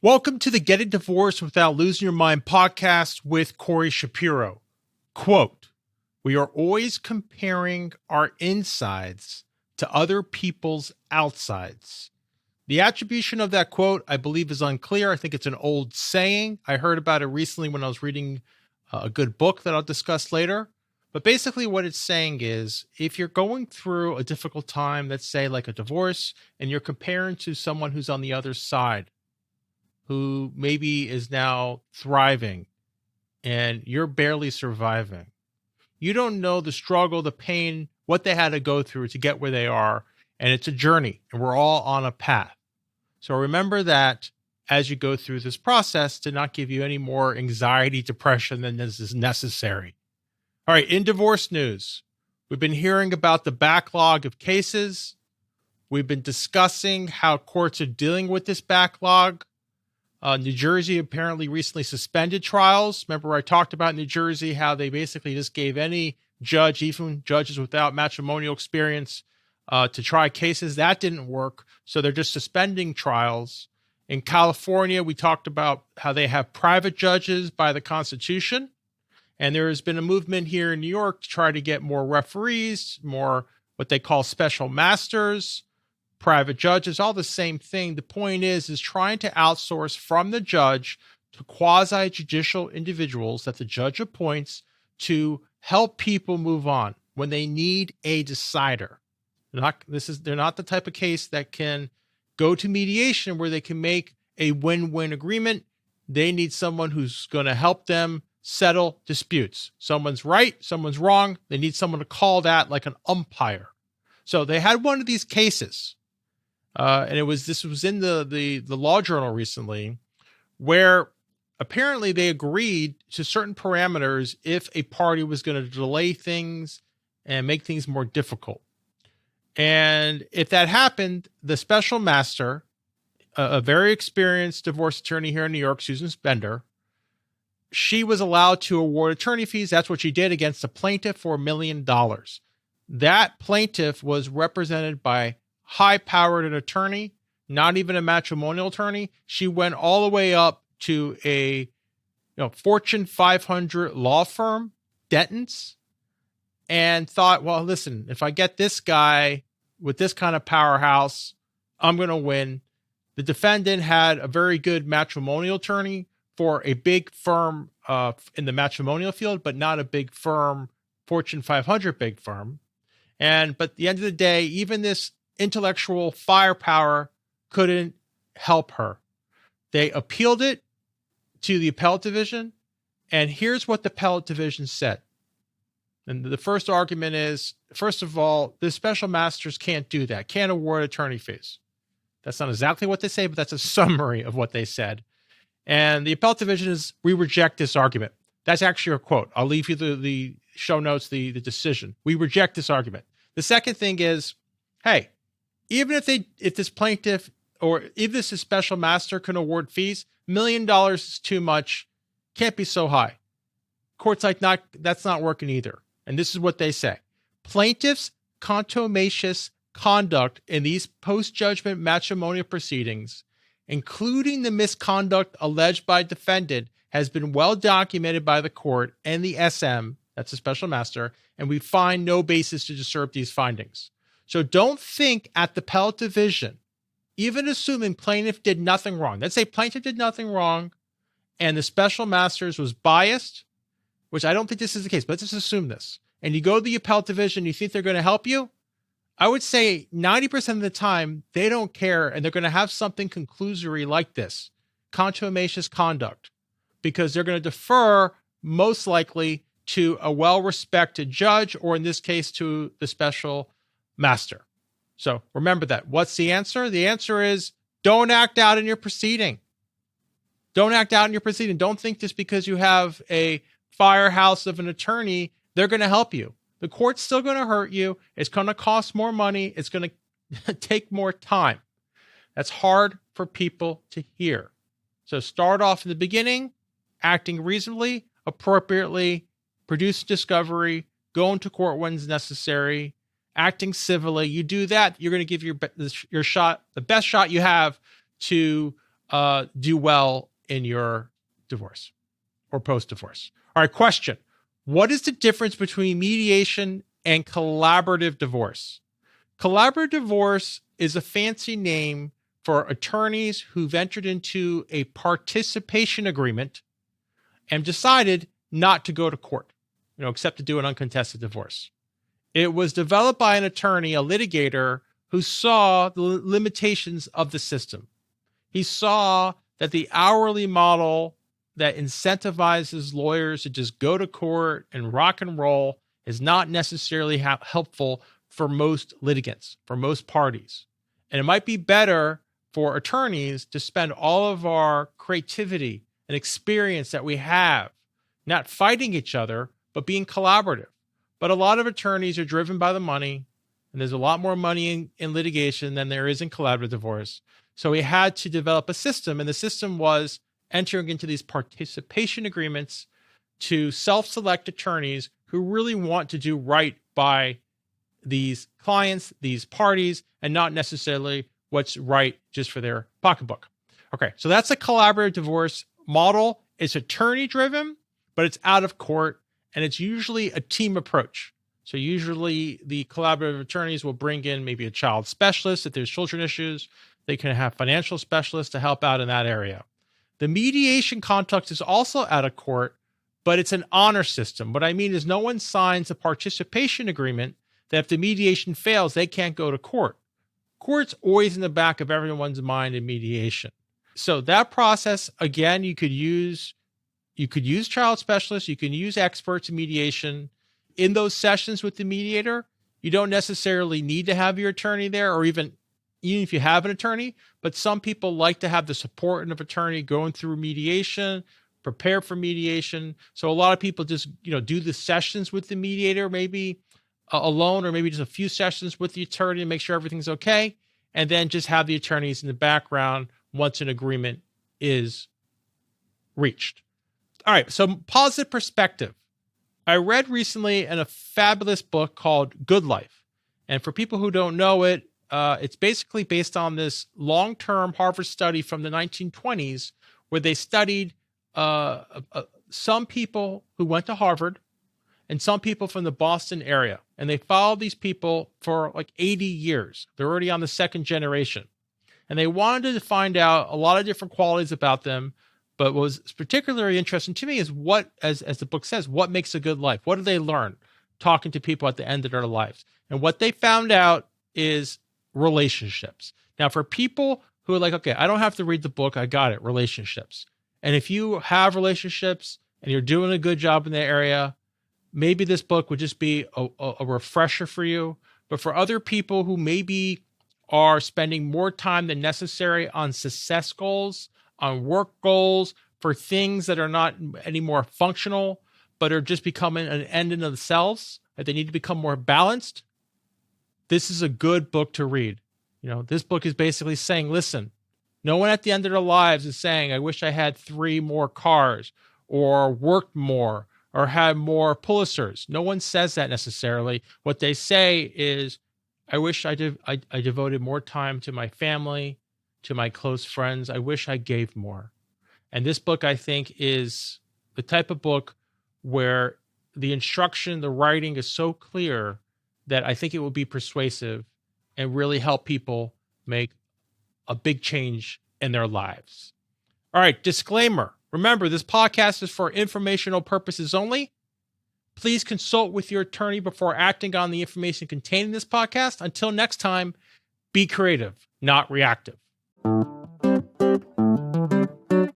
Welcome to the Getting Divorced Without Losing Your Mind podcast with Corey Shapiro. Quote, "We are always comparing our insides to other people's outsides." The attribution of that quote, I believe, is unclear. I think it's an old saying. I heard about it recently when I was reading a good book that I'll discuss later. But basically what it's saying is if you're going through a difficult time, let's say like a divorce, and you're comparing to someone who's on the other side, who maybe is now thriving and you're barely surviving. You don't know the struggle, the pain, what they had to go through to get where they are. And it's a journey and we're all on a path. So remember that as you go through this process to not give you any more anxiety, depression than is necessary. All right, in divorce news, we've been hearing about the backlog of cases. We've been discussing how courts are dealing with this backlog. New Jersey apparently recently suspended trials. Remember I talked about New Jersey, how they basically just gave any judge, even judges without matrimonial experience, to try cases. That didn't work. So they're just suspending trials. In California, we talked about how they have private judges by the Constitution. And there has been a movement here in New York to try to get more referees, more what they call special masters, private judges, all the same thing. The point is trying to outsource from the judge to quasi-judicial individuals that the judge appoints to help people move on when they need a decider. They're not the type of case that can go to mediation where they can make a win-win agreement. They need someone who's going to help them settle disputes. Someone's right, someone's wrong. They need someone to call that like an umpire. So they had one of these cases. And this was in the Law Journal recently, where apparently they agreed to certain parameters if a party was going to delay things and make things more difficult. And if that happened, the special master, a very experienced divorce attorney here in New York, Susan Spender, she was allowed to award attorney fees. That's what she did against a plaintiff for $1 million. That plaintiff was represented by high-powered attorney, not even a matrimonial attorney. She went all the way up to a Fortune 500 law firm, Denton's, and thought, well, listen, if I get this guy with this kind of powerhouse, I'm going to win. The defendant had a very good matrimonial attorney for a big firm in the matrimonial field, but not a big firm, Fortune 500 big firm. But at the end of the day, even this intellectual firepower couldn't help her. They appealed it to the appellate division, and here's what the appellate division said. And the first argument is, first of all, the special masters can't do that, can't award attorney fees. That's not exactly what they say, but that's a summary of what they said. And the appellate division is, we reject this argument. That's actually a quote. I'll leave you the show notes, the decision. We reject this argument. The second thing is, hey, even if this plaintiff or if this special master can award fees, $1 million is too much, can't be so high. Court's like, that's not working either. And this is what they say. Plaintiff's contumacious conduct in these post-judgment matrimonial proceedings, including the misconduct alleged by defendant, has been well documented by the court and the SM, that's a special master, and we find no basis to disturb these findings. So don't think at the appellate division, even assuming plaintiff did nothing wrong. Let's say plaintiff did nothing wrong and the special masters was biased, which I don't think this is the case, but let's just assume this. And you go to the appellate division, you think they're going to help you? I would say 90% of the time, they don't care and they're going to have something conclusory like this, contumacious conduct, because they're going to defer most likely to a well-respected judge, or in this case, to the special master. So remember that. What's the answer? The answer is don't act out in your proceeding. Don't act out in your proceeding. Don't think just because you have a firehouse of an attorney, they're going to help you. The court's still going to hurt you. It's going to cost more money. It's going to take more time. That's hard for people to hear. So start off in the beginning, acting reasonably, appropriately, produce discovery, go into court when necessary, acting civilly. You do that, you're going to give your shot, the best shot you have to do well in your divorce or post-divorce. All right, question. What is the difference between mediation and collaborative divorce? Collaborative divorce is a fancy name for attorneys who've entered into a participation agreement and decided not to go to court, except to do an uncontested divorce. It was developed by an attorney, a litigator, who saw the limitations of the system. He saw that the hourly model that incentivizes lawyers to just go to court and rock and roll is not necessarily helpful for most litigants, for most parties. And it might be better for attorneys to spend all of our creativity and experience that we have, not fighting each other, but being collaborative. But a lot of attorneys are driven by the money, and there's a lot more money in litigation than there is in collaborative divorce. So we had to develop a system, and the system was entering into these participation agreements to self-select attorneys who really want to do right by these clients, these parties, and not necessarily what's right just for their pocketbook. Okay, so that's a collaborative divorce model. It's attorney-driven, but it's out of court, and it's usually a team approach. So usually the collaborative attorneys will bring in maybe a child specialist if there's children issues. They can have financial specialists to help out in that area. The mediation context is also out of court, but it's an honor system. What I mean is no one signs a participation agreement that if the mediation fails, they can't go to court. Court's always in the back of everyone's mind in mediation. So that process, again, you could use child specialists, you can use experts in mediation. In those sessions with the mediator, you don't necessarily need to have your attorney there, or even if you have an attorney, but some people like to have the support of an attorney going through mediation, prepare for mediation. So a lot of people just, do the sessions with the mediator, maybe alone, or maybe just a few sessions with the attorney to make sure everything's okay. And then just have the attorneys in the background once an agreement is reached. All right. So positive perspective. I read recently in a fabulous book called Good Life. And for people who don't know it, it's basically based on this long-term Harvard study from the 1920s where they studied some people who went to Harvard and some people from the Boston area. And they followed these people for like 80 years. They're already on the second generation. And they wanted to find out a lot of different qualities about them. But what was particularly interesting to me is what, as the book says, what makes a good life? What do they learn talking to people at the end of their lives? And what they found out is relationships. Now, for people who are like, okay, I don't have to read the book, I got it, relationships. And if you have relationships and you're doing a good job in that area, maybe this book would just be a refresher for you. But for other people who maybe are spending more time than necessary on success goals, on work goals, for things that are not any more functional, but are just becoming an end in themselves, that they need to become more balanced, this is a good book to read. This book is basically saying, listen, no one at the end of their lives is saying, I wish I had 3 more cars or worked more or had more Pulitzers. No one says that necessarily. What they say is, I wish I devoted more time to my family, to my close friends. I wish I gave more. And this book, I think, is the type of book where the instruction, the writing is so clear that I think it will be persuasive and really help people make a big change in their lives. All right, disclaimer. Remember, this podcast is for informational purposes only. Please consult with your attorney before acting on the information contained in this podcast. Until next time, be creative, not reactive.